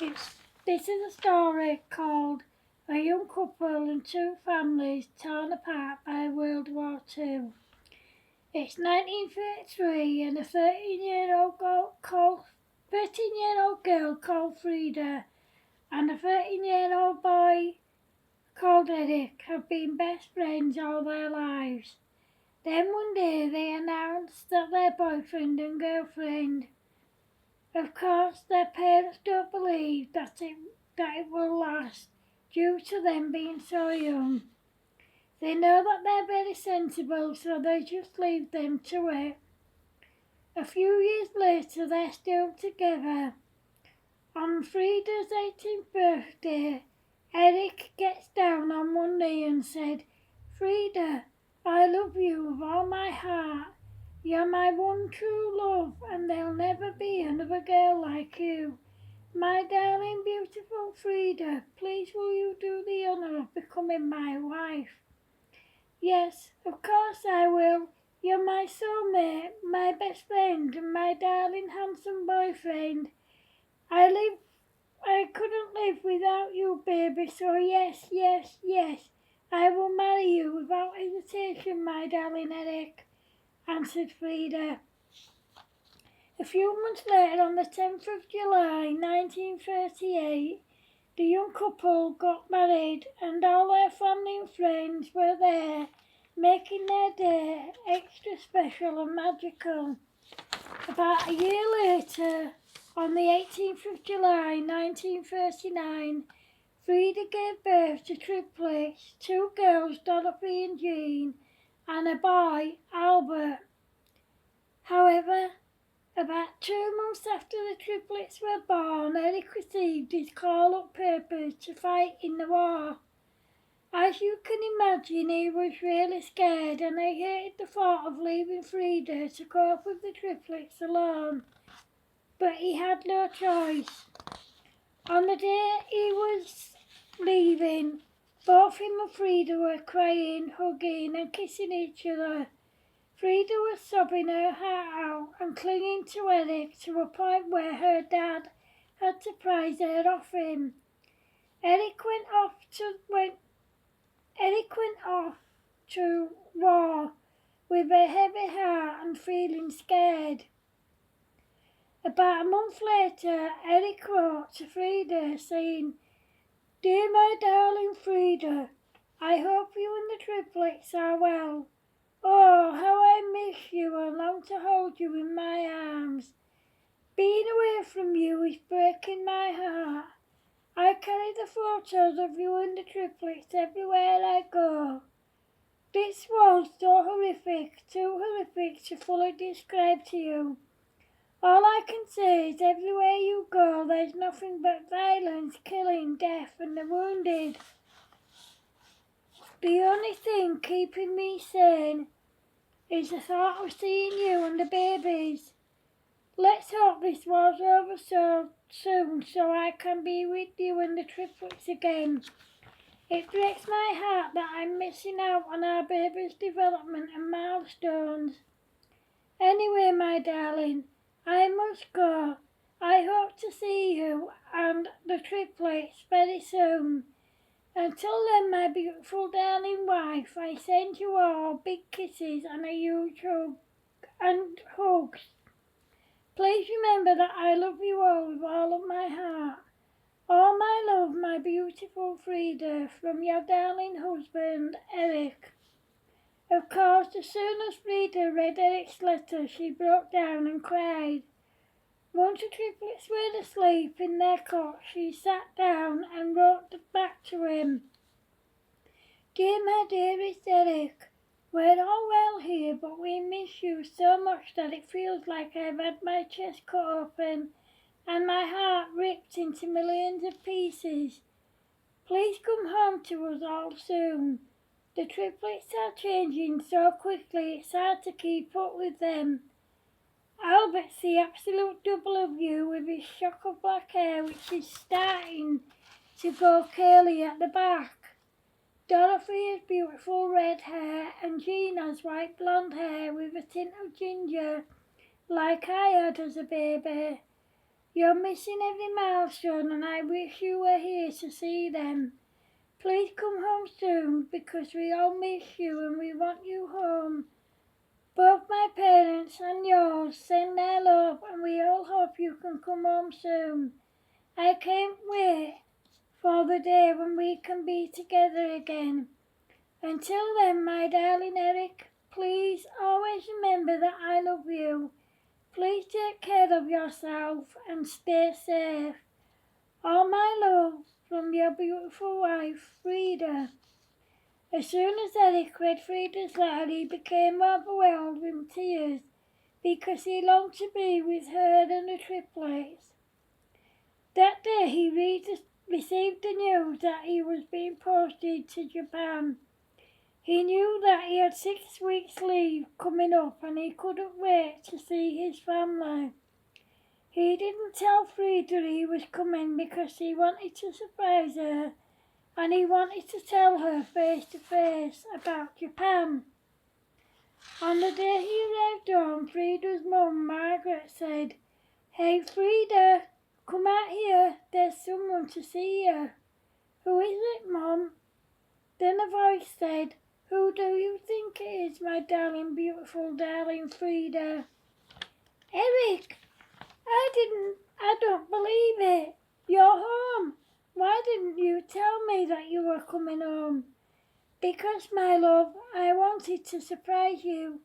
It's, this is a story called A Young Couple and Two Families Torn Apart by World War Two. It's 1933 and a 13-year-old girl called Frida and a 13-year-old boy called Eric have been best friends all their lives. Then one day they announced that their boyfriend and girlfriend. Of course, their parents don't believe that it will last due to them being so young. They know that they're very sensible, so they just leave them to it. A few years later, they're still together. On Frida's 18th birthday, Eric gets down on one knee and said, "Frida, I love you with all my heart. You're my one true love, and there'll never be another girl like you. My darling, beautiful Frida, please will you do the honour of becoming my wife?" "Yes, of course I will. You're my soulmate, my best friend, and my darling handsome boyfriend. I couldn't live without you, baby, so yes, yes, yes. I will marry you without hesitation, my darling Eric," answered Frida. A few months later, on the 10th of July 1938, the young couple got married and all their family and friends were there, making their day extra special and magical. About a year later, on the 18th of July 1939, Frida gave birth to triplets, two girls, Dorothy and Jean, and a boy, Albert. However, about 2 months after the triplets were born, Eric received his call-up papers to fight in the war. As you can imagine, he was really scared and he hated the thought of leaving Frida to cope with the triplets alone. But he had no choice. On the day he was leaving, both him and Frida were crying, hugging and kissing each other. Frida was sobbing her heart out and clinging to Eric to a point where her dad had to prise her off him. Eric went off to war with a heavy heart and feeling scared. About a month later, Eric wrote to Frida saying, "Dear my darling Frida, I hope you and the triplets are well. Oh, how I miss you and long to hold you in my arms. Being away from you is breaking my heart. I carry the photos of you and the triplets everywhere I go. This was so horrific, too horrific to fully describe to you. All I can say is everywhere you go there's nothing but violence, killing, death and the wounded. The only thing keeping me sane is the thought of seeing you and the babies. Let's hope this war's over so soon so I can be with you and the triplets again. It breaks my heart that I'm missing out on our baby's development and milestones. Anyway, my darling, I must go. I hope to see you and the triplets very soon. Until then, my beautiful darling wife, I send you all big kisses and a huge hug and hugs. Please remember that I love you all with all of my heart. All my love, my beautiful Frida, from your darling husband, Eric." Of course, as soon as Frida read Eric's letter, she broke down and cried. Once the triplets were asleep in their cot, she sat down and wrote back to him. "Dear my dearest Eric, we're all well here, but we miss you so much that it feels like I've had my chest cut open and my heart ripped into millions of pieces. Please come home to us all soon. The triplets are changing so quickly it's hard to keep up with them. Albert's the absolute double of you with his shock of black hair which is starting to go curly at the back. Dorothy has beautiful red hair and Jean has white blonde hair with a tint of ginger like I had as a baby. You're missing every milestone and I wish you were here to see them. Please come home soon because we all miss you and we want you home. Both my parents and yours send their love and we all hope you can come home soon. I can't wait for the day when we can be together again. Until then, my darling Eric, please always remember that I love you. Please take care of yourself and stay safe. All my love from your beautiful wife, Frida. As soon as Eric read Frida's letter, he became overwhelmed with tears because he longed to be with her and the triplets. That day he received the news that he was being posted to Japan. He knew that he had 6 weeks leave coming up and he couldn't wait to see his family. He didn't tell Frida he was coming because he wanted to surprise her and he wanted to tell her face to face about Japan. On the day he arrived home, Frida's mum, Margaret, said, "Hey Frida, come out here, there's someone to see you." "Who is it, Mum?" Then a voice said, "Who do you think it is, my darling, beautiful darling Frida?" "Eric, I don't believe it. You're home. Why didn't you tell me that you were coming home?" "Because, my love, I wanted to surprise you.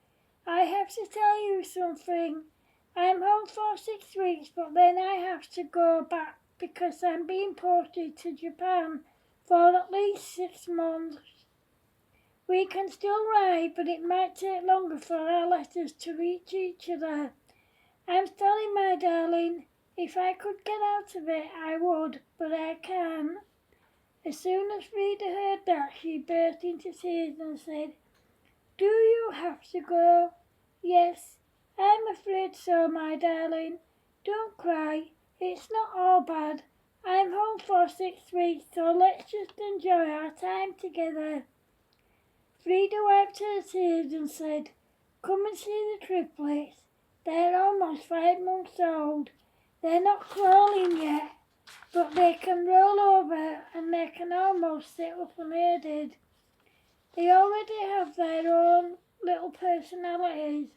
I have to tell you something. I'm home for 6 weeks, but then I have to go back because I'm being posted to Japan for at least 6 months. We can still write, but it might take longer for our letters to reach each other. I'm sorry, my darling. If I could get out of it, I would, but I can't." As soon as Frida heard that, she burst into tears and said, "Do you have to go?" "Yes, I'm afraid so, my darling. Don't cry. It's not all bad. I'm home for 6 weeks, so let's just enjoy our time together." Frida wiped her tears and said, "Come and see the triplets. They're almost 5 months old. They're not crawling yet, but they can roll over and they can almost sit up unaided. They already have their own little personalities."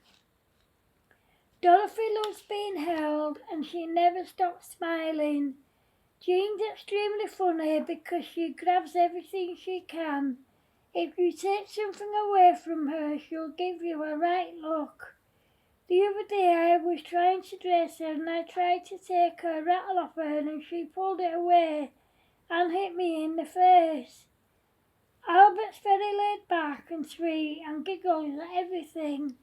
Dorothy loves being held and she never stops smiling. Jean's extremely funny because she grabs everything she can. If you take something away from her, she'll give you a right look. The other day I was trying to dress her and I tried to take her rattle off her and she pulled it away and hit me in the face. Albert's very laid back and sweet and giggles at everything.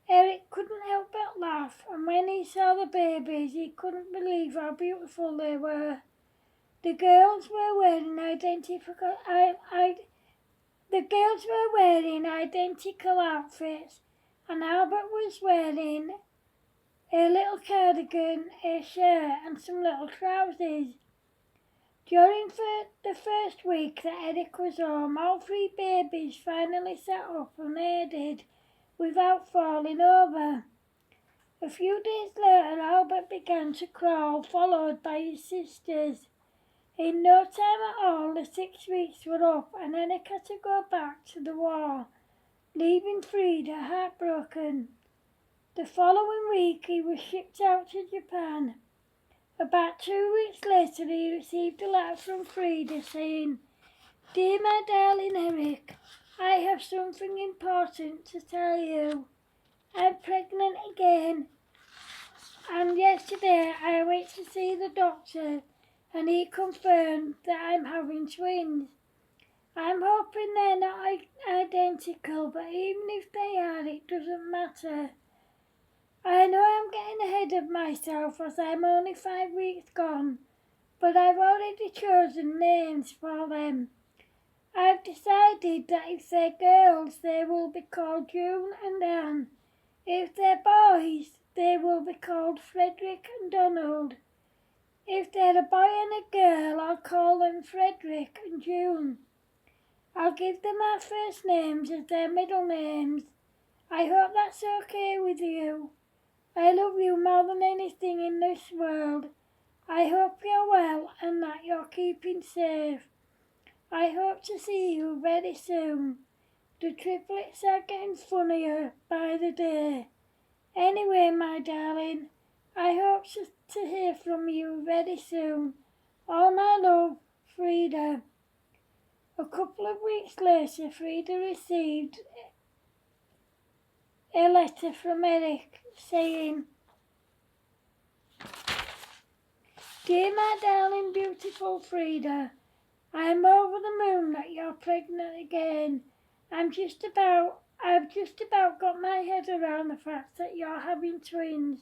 Eric couldn't help but laugh, and when he saw the babies he couldn't believe how beautiful they were. The girls were wearing identical outfits, and Albert was wearing a little cardigan, a shirt and some little trousers. During the first week that Eric was home, all 3 babies finally sat up unaided without falling over. A few days later, Albert began to crawl, followed by his sisters. In no time at all, the 6 weeks were up and Eric had to go back to the war, leaving Frida heartbroken. The following week, he was shipped out to Japan. About 2 weeks later, he received a letter from Frida saying, "Dear my darling Eric, I have something important to tell you. I'm pregnant again, and yesterday I went to see the doctor and he confirmed that I'm having twins. I'm hoping they're not identical, but even if they are, it doesn't matter. I know I'm getting ahead of myself as I'm only 5 weeks gone, but I've already chosen names for them. I've decided that if they're girls, they will be called June and Anne. If they're boys, they will be called Frederick and Donald. If they're a boy and a girl, I'll call them Frederick and June. I'll give them our first names as their middle names. I hope that's okay with you." I love you more than anything in this world. I hope you're well and that you're keeping safe. I hope to see you very soon. The triplets are getting funnier by the day. Anyway, my darling, I hope to hear from you very soon. All my love, Frida. A couple of weeks later, Frida received a letter from Eric saying, Dear my darling beautiful Frida, I am over the moon that you're pregnant again. I've just about got my head around the fact that you're having twins.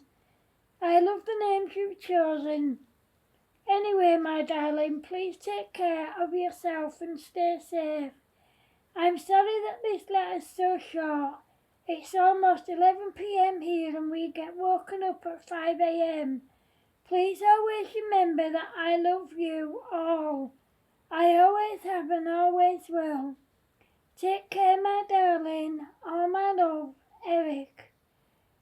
I love the names you've chosen. Anyway, my darling, please take care of yourself and stay safe. I'm sorry that this letter's so short. It's almost 11 p.m. here and we get woken up at 5 a.m. Please always remember that I love you all. I always have and always will. Take care, my darling. All my love, Eric.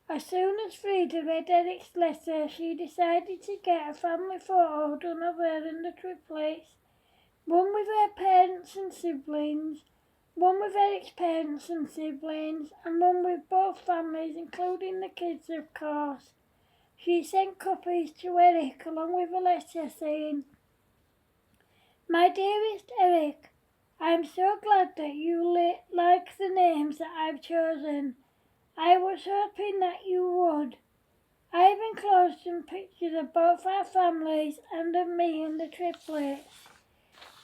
As soon as Frida read Eric's letter, she decided to get a family photo done of her and the triplets. One with her parents and siblings, one with Eric's parents and siblings, and one with both families, including the kids, of course. She sent copies to Eric along with a letter saying, My dearest Eric, I am so glad that you like the names that I've chosen. I was hoping that you would. I've enclosed some pictures of both our families and of me and the triplets.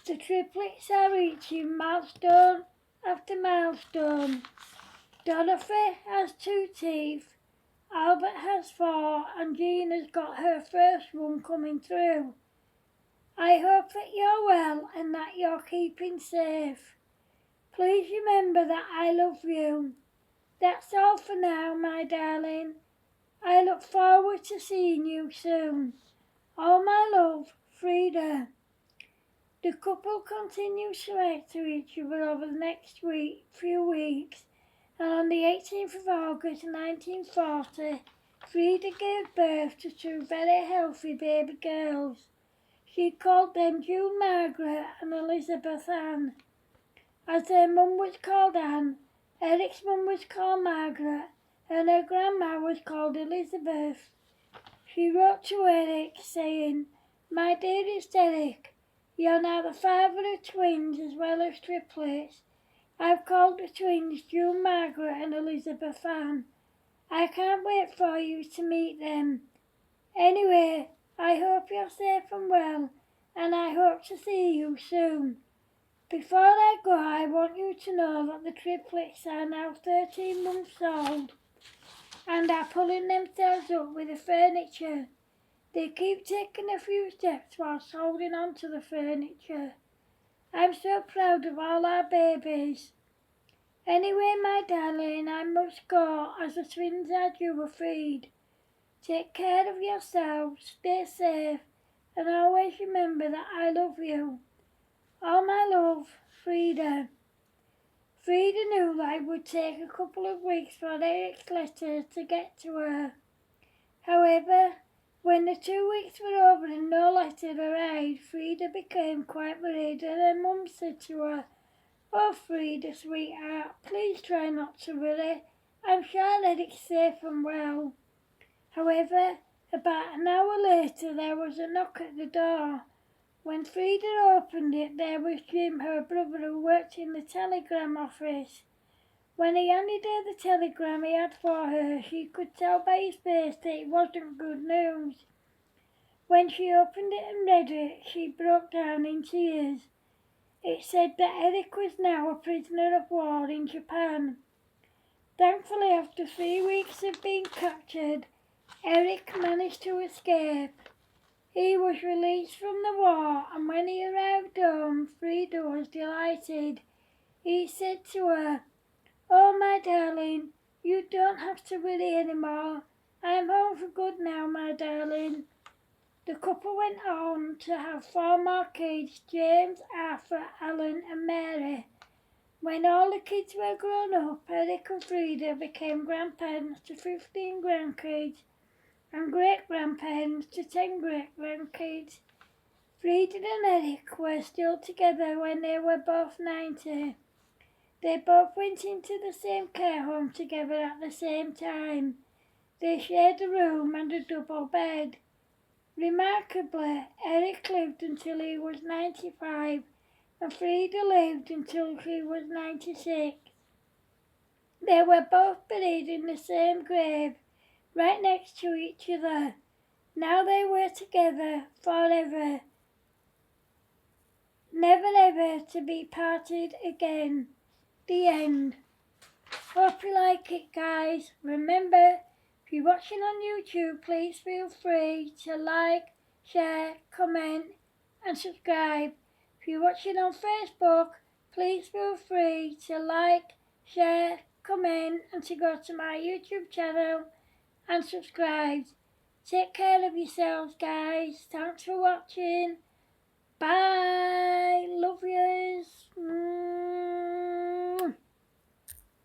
The triplets are reaching milestone after milestone. Dorothy has 2 teeth, Albert has 4, and Jean has got her first one coming through. I hope that you're well and that you're keeping safe. Please remember that I love you. That's all for now, my darling. I look forward to seeing you soon. All my love, Frida. The couple continued to write to each other over the next few weeks, and on the 18th of August 1940, Frida gave birth to 2 very healthy baby girls. She called them June Margaret and Elizabeth Ann. As their mum was called Anne, Eric's mum was called Margaret, and her grandma was called Elizabeth. She wrote to Eric saying, My dearest Eric, you're now the father of twins as well as triplets. I've called the twins June Margaret and Elizabeth Ann. I can't wait for you to meet them. Anyway, I hope you're safe and well, and I hope to see you soon. Before I go, I want you to know that the triplets are now 13 months old and are pulling themselves up with the furniture. They keep taking a few steps whilst holding on to the furniture. I'm so proud of all our babies. Anyway, my darling, I must go as the twins are due a feed. Take care of yourself, stay safe, and always remember that I love you. All my love, Frida. Frida knew that it would take a couple of weeks for Eric's letter to get to her. However, when the 2 weeks were over and no letter arrived, Frida became quite worried, and her mum said to her, Oh, Frida, sweetheart, please try not to worry. I'm sure Eric's safe and well. However, about an hour later there was a knock at the door. When Frida opened it, there was Jim, her brother, who worked in the telegram office. When he handed her the telegram he had for her, she could tell by his face that it wasn't good news. When she opened it and read it, she broke down in tears. It said that Eric was now a prisoner of war in Japan. Thankfully, after 3 weeks of being captured, Eric managed to escape. He was released from the war, and when he arrived home, Frida was delighted. He said to her, Oh, my darling, you don't have to worry anymore. I am home for good now, my darling. The couple went on to have 4 more kids, James, Arthur, Alan and Mary. When all the kids were grown up, Eric and Frida became grandparents to 15 grandkids, and great-grandparents to 10 great-grandkids. Frieda and Eric were still together when they were both 90. They both went into the same care home together at the same time. They shared a room and a double bed. Remarkably, Eric lived until he was 95 and Frieda lived until she was 96. They were both buried in the same grave, right next to each other. Now they were together forever, never ever to be parted again. The end. Hope you like it, guys. Remember, if you're watching on YouTube, please feel free to like, share, comment and subscribe. If you're watching on Facebook, please feel free to like, share, comment and to go to my YouTube channel and subscribe. Take care of yourselves, guys. Thanks for watching. Bye.